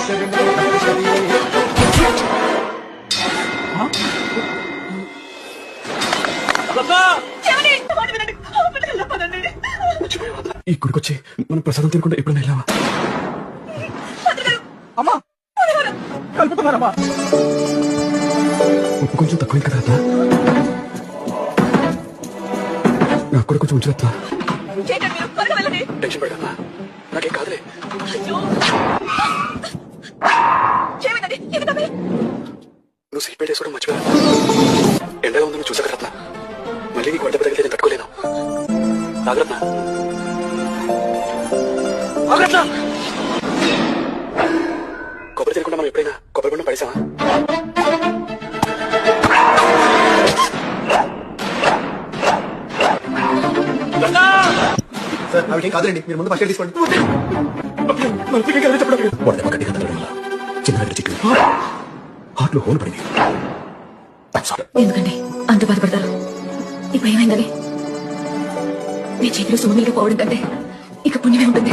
ఈ గుడికొచ్చి మనం ప్రసాదం తినకుండా ఎప్పుడైనా వెళ్ళావా? అమ్మా కలుపుతున్నారమ్మా. ఉప్పు కొంచెం తక్కువైంది కదా అట్లా, నాకు కూడా కొంచెం ఉంచు అట్లా. టెన్షన్ పడమ్మా, నాకేం కాదులే. నువ్వు సీట్ బెల్ట్ వేసుకోవడం మర్చిపోయా. ఎండగా ఉందని చూసాక రత్న, మళ్ళీ నీకు వంట తగిలితే నేను తట్టుకోలేను. నాగరత్న కొబ్బరి తినకుండా మనం ఎప్పుడైనా కొబ్బరి బొండం పడేసామా? సార్ ఆవిడేం కాదులేండి, మీరు ముందు ఫస్ట్ ఎయిడ్ తీసుకోండి. చిన్న చిక్కు హార్ట్లో హోల్ పడింది. ఎందుకండి అంత బాధపడతారు? ఇప్పుడు ఏమైందని మీ చేతిలో సోమీలుగా పోవడం కంటే ఇక పుణ్యమే ఉంటుంది.